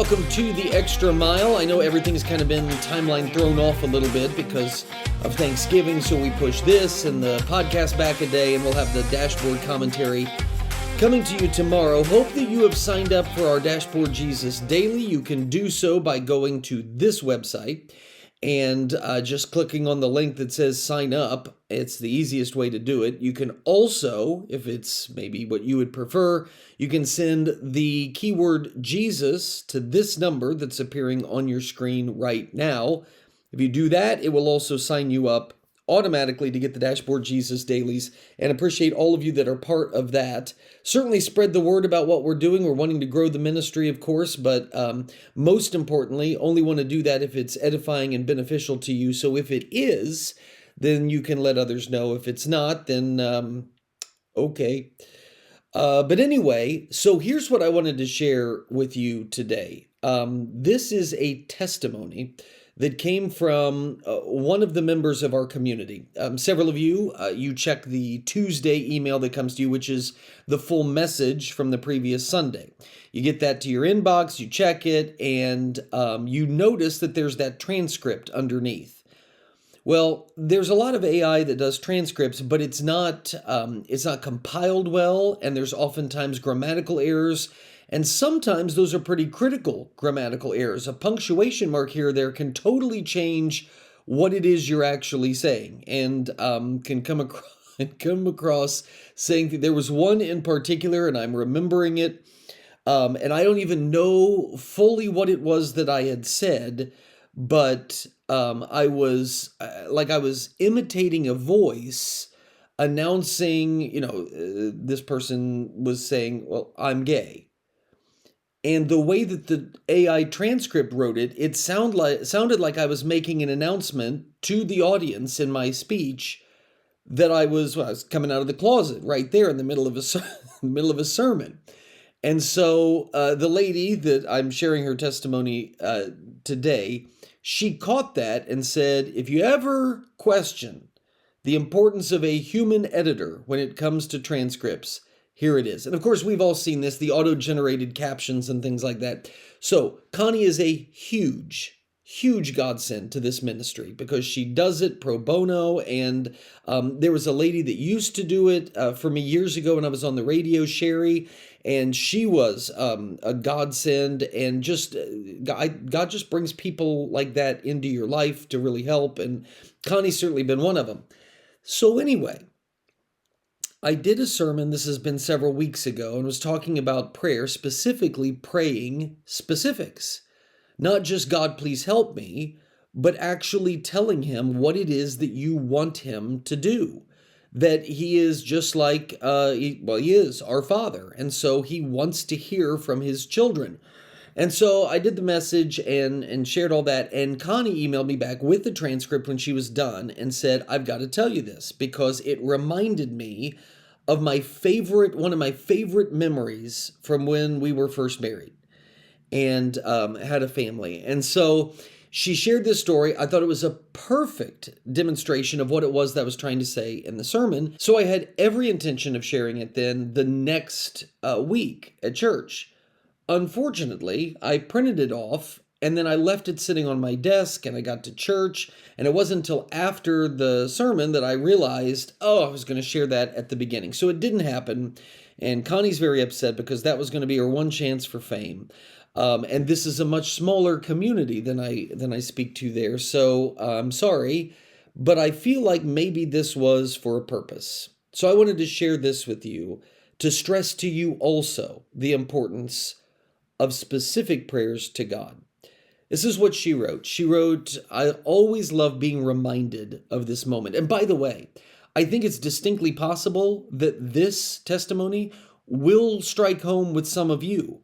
welcome to the Extra Mile. I know everything's kind of been timeline thrown off a little bit because of Thanksgiving, so we push this and the podcast back a day, and we'll have the dashboard commentary coming to you tomorrow. Hope that you have signed up for our Dashboard Jesus Daily. You can do so by going to this website and just clicking on the link that says sign up. It's the easiest way to do it. You can also, if it's maybe what you would prefer, you can send the keyword Jesus to this number that's appearing on your screen right now. If you do that, it will also sign you up automatically to get the Dashboard Jesus Dailies, and appreciate all of you that are part of that. Certainly spread the word about what we're doing. We're wanting to grow the ministry, of course, but most importantly, only want to do that if it's edifying and beneficial to you. So if it is, then you can let others know. If it's not, then okay. But anyway, so here's what I wanted to share with you today. This is a testimony that came from one of the members of our community. Several of you, you check the Tuesday email that comes to you, which is the full message from the previous Sunday. You get that to your inbox, you check it, and you notice that there's that transcript underneath. Well, there's a lot of AI that does transcripts, but it's not compiled well, and there's oftentimes grammatical errors. And sometimes those are pretty critical grammatical errors. A punctuation mark here or there can totally change what it is you're actually saying, and can come across saying that there was one in particular, and I'm remembering it, and I don't even know fully what it was that I had said, but I was imitating a voice announcing, this person was saying, well, I'm gay. And the way that the AI transcript wrote it, it sounded like I was making an announcement to the audience in my speech that I was coming out of the closet right there in the middle of a sermon. And so the lady that I'm sharing her testimony today, she caught that and said, if you ever question the importance of a human editor when it comes to transcripts, here it is. And of course, we've all seen this, the auto-generated captions and things like that. So Connie is a huge godsend to this ministry because she does it pro bono. And there was a lady that used to do it for me years ago when I was on the radio, Sherry, and she was a godsend. And just God just brings people like that into your life to really help. And Connie's certainly been one of them. So anyway, I did a sermon, this has been several weeks ago, and was talking about prayer, specifically praying specifics. Not just God, please help me, but actually telling him what it is that you want him to do. That he is just like, he is our Father, and so he wants to hear from his children. And so I did the message and shared all that, and Connie emailed me back with the transcript when she was done and said, I've got to tell you this because it reminded me of one of my favorite memories from when we were first married and had a family. And so she shared this story. I thought it was a perfect demonstration of what it was that I was trying to say in the sermon. So I had every intention of sharing it then the next week at church. Unfortunately, I printed it off and then I left it sitting on my desk and I got to church, and it wasn't until after the sermon that I realized, I was going to share that at the beginning. So it didn't happen, and Connie's very upset because that was going to be her one chance for fame. And this is a much smaller community than I speak to there, so I'm sorry, but I feel like maybe this was for a purpose. So I wanted to share this with you to stress to you also the importance of specific prayers to God. This is what she wrote. She wrote, I always love being reminded of this moment. And by the way, I think it's distinctly possible that this testimony will strike home with some of you.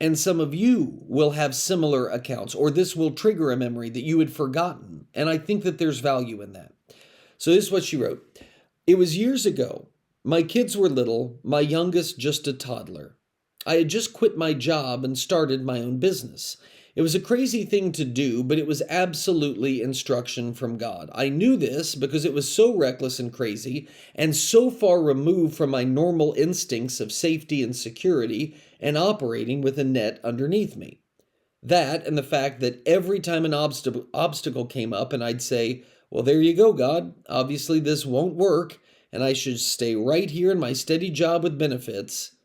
And some of you will have similar accounts, or this will trigger a memory that you had forgotten. And I think that there's value in that. So this is what she wrote. It was years ago. My kids were little, my youngest just a toddler. I had just quit my job and started my own business. It was a crazy thing to do, but it was absolutely instruction from God. I knew this because it was so reckless and crazy and so far removed from my normal instincts of safety and security and operating with a net underneath me. That and the fact that every time an obstacle came up and I'd say, well, there you go, God. Obviously, this won't work, and I should stay right here in my steady job with benefits.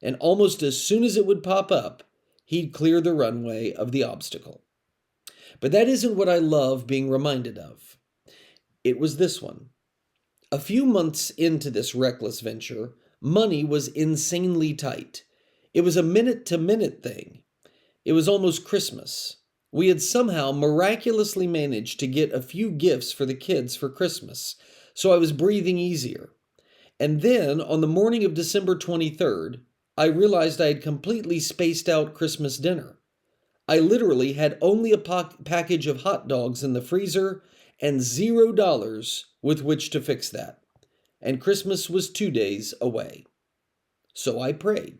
And almost as soon as it would pop up, he'd clear the runway of the obstacle. But that isn't what I love being reminded of. It was this one. A few months into this reckless venture, money was insanely tight. It was a minute-to-minute thing. It was almost Christmas. We had somehow miraculously managed to get a few gifts for the kids for Christmas, so I was breathing easier. And then, on the morning of December 23rd, I realized I had completely spaced out Christmas dinner. I literally had only a package of hot dogs in the freezer and $0 with which to fix that. And Christmas was 2 days away. So I prayed.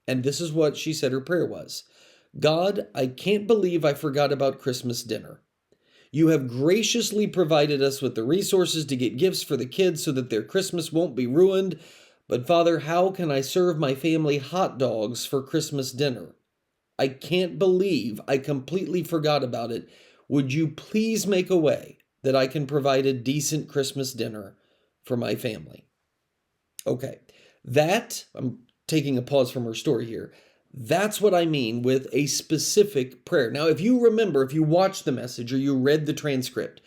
And this is what she said her prayer was. God, I can't believe I forgot about Christmas dinner. You have graciously provided us with the resources to get gifts for the kids so that their Christmas won't be ruined. But Father, how can I serve my family hot dogs for Christmas dinner? I can't believe I completely forgot about it. Would you please make a way that I can provide a decent Christmas dinner for my family? Okay, I'm taking a pause from her story here. That's what I mean with a specific prayer. Now, if you remember, if you watched the message or you read the transcript,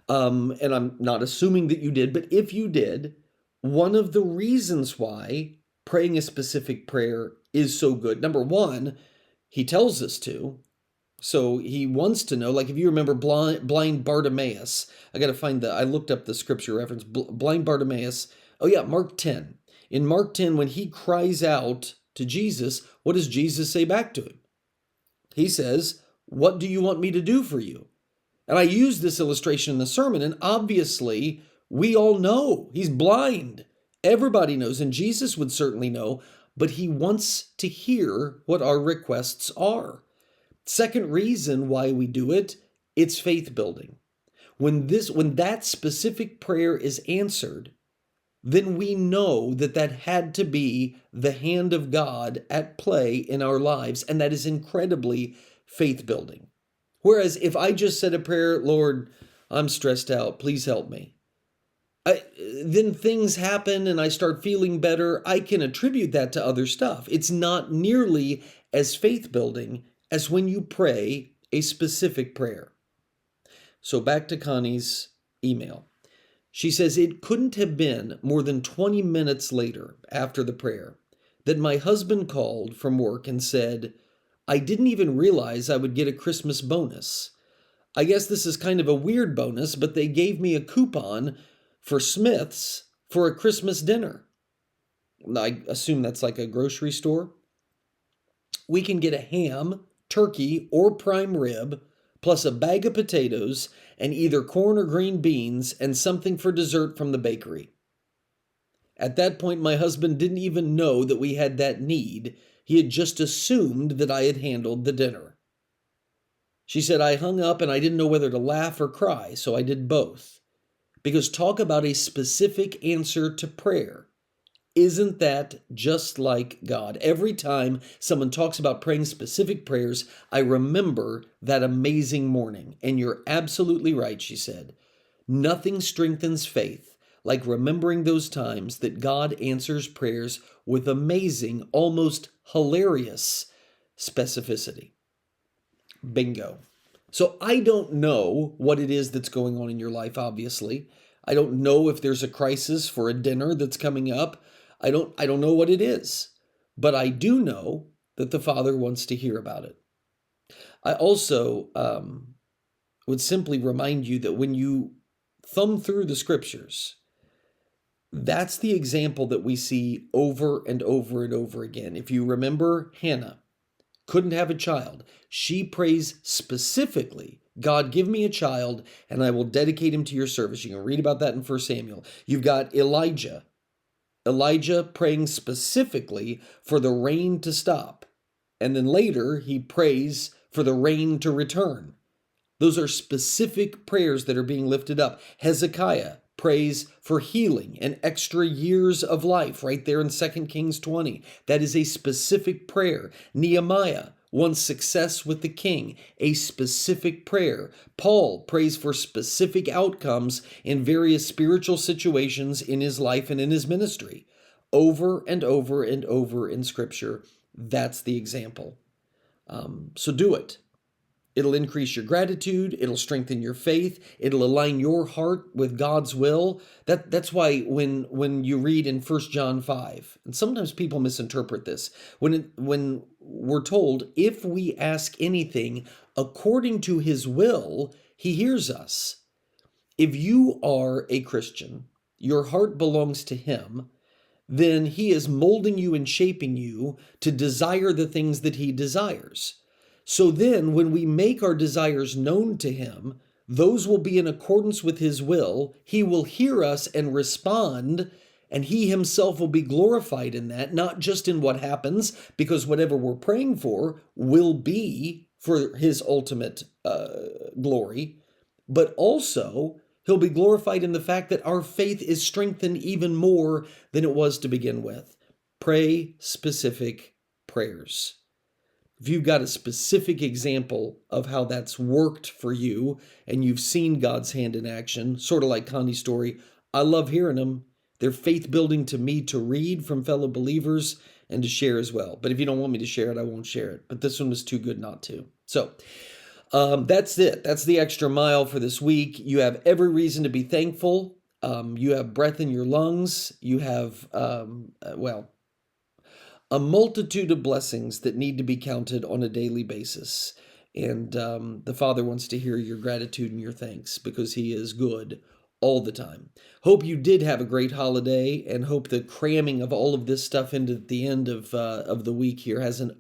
and I'm not assuming that you did, but if you did, one of the reasons why praying a specific prayer is so good, number one, he tells us to. So he wants to know, like if you remember blind Bartimaeus, I looked up the scripture reference, blind Bartimaeus. Oh yeah, Mark 10. In Mark 10, when he cries out to Jesus, what does Jesus say back to him? He says, what do you want me to do for you? And I used this illustration in the sermon, and obviously we all know he's blind. Everybody knows, and Jesus would certainly know, but he wants to hear what our requests are. Second reason why we do it, it's faith building. When that specific prayer is answered, then we know that had to be the hand of God at play in our lives, and that is incredibly faith building. Whereas if I just said a prayer, Lord, I'm stressed out, please help me, then things happen and I start feeling better, I can attribute that to other stuff. It's not nearly as faith building as when you pray a specific prayer. So back to Connie's email. She says, it couldn't have been more than 20 minutes later after the prayer that my husband called from work and said, I didn't even realize I would get a Christmas bonus. I guess this is kind of a weird bonus, but they gave me a coupon for Smith's for a Christmas dinner. I assume that's like a grocery store. We can get a ham, turkey, or prime rib, plus a bag of potatoes and either corn or green beans and something for dessert from the bakery. At that point, my husband didn't even know that we had that need. He had just assumed that I had handled the dinner. She said, I hung up and I didn't know whether to laugh or cry, so I did both. Because talk about a specific answer to prayer. Isn't that just like God? Every time someone talks about praying specific prayers, I remember that amazing morning. And you're absolutely right, she said. Nothing strengthens faith like remembering those times that God answers prayers with amazing, almost hilarious specificity. Bingo. So I don't know what it is that's going on in your life, obviously. I don't know if there's a crisis for a dinner that's coming up. I don't know what it is, but I do know that the Father wants to hear about it. I also would simply remind you that when you thumb through the scriptures, that's the example that we see over and over and over again. If you remember, Hannah couldn't have a child. She prays specifically, God, give me a child and I will dedicate him to your service. You can read about that in 1 Samuel. You've got Elijah praying specifically for the rain to stop. And then later he prays for the rain to return. Those are specific prayers that are being lifted up. Hezekiah prays for healing and extra years of life right there in 2 Kings 20. That is a specific prayer. Nehemiah wants success with the king, a specific prayer. Paul prays for specific outcomes in various spiritual situations in his life and in his ministry. Over and over and over in Scripture, that's the example. So do it. It'll increase your gratitude. It'll strengthen your faith. It'll align your heart with God's will. That's why when you read in 1 John 5, and sometimes people misinterpret this, when we're told, if we ask anything according to his will, he hears us. If you are a Christian, your heart belongs to him, then he is molding you and shaping you to desire the things that he desires. So then when we make our desires known to him, those will be in accordance with his will. He will hear us and respond, and he himself will be glorified in that, not just in what happens, because whatever we're praying for will be for his ultimate glory, but also he'll be glorified in the fact that our faith is strengthened even more than it was to begin with. Pray specific prayers. If you've got a specific example of how that's worked for you and you've seen God's hand in action, sort of like Connie's story, I love hearing them. They're faith building to me to read from fellow believers and to share as well. But if you don't want me to share it, I won't share it. But this one was too good not to. So that's it. That's the extra mile for this week. You have every reason to be thankful. You have breath in your lungs. You have, a multitude of blessings that need to be counted on a daily basis. And the Father wants to hear your gratitude and your thanks because he is good all the time. Hope you did have a great holiday, and hope the cramming of all of this stuff into the end of the week here hasn't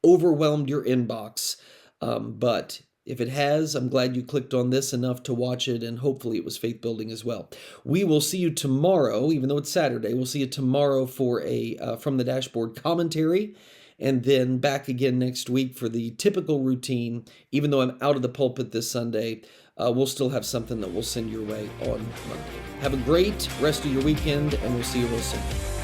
overwhelmed your inbox. But if it has, I'm glad you clicked on this enough to watch it, and hopefully it was faith-building as well. We will see you tomorrow, even though it's Saturday. We'll see you tomorrow for a From the Dashboard commentary, and then back again next week for the typical routine. Even though I'm out of the pulpit this Sunday, we'll still have something that we'll send your way on Monday. Have a great rest of your weekend, and we'll see you real soon.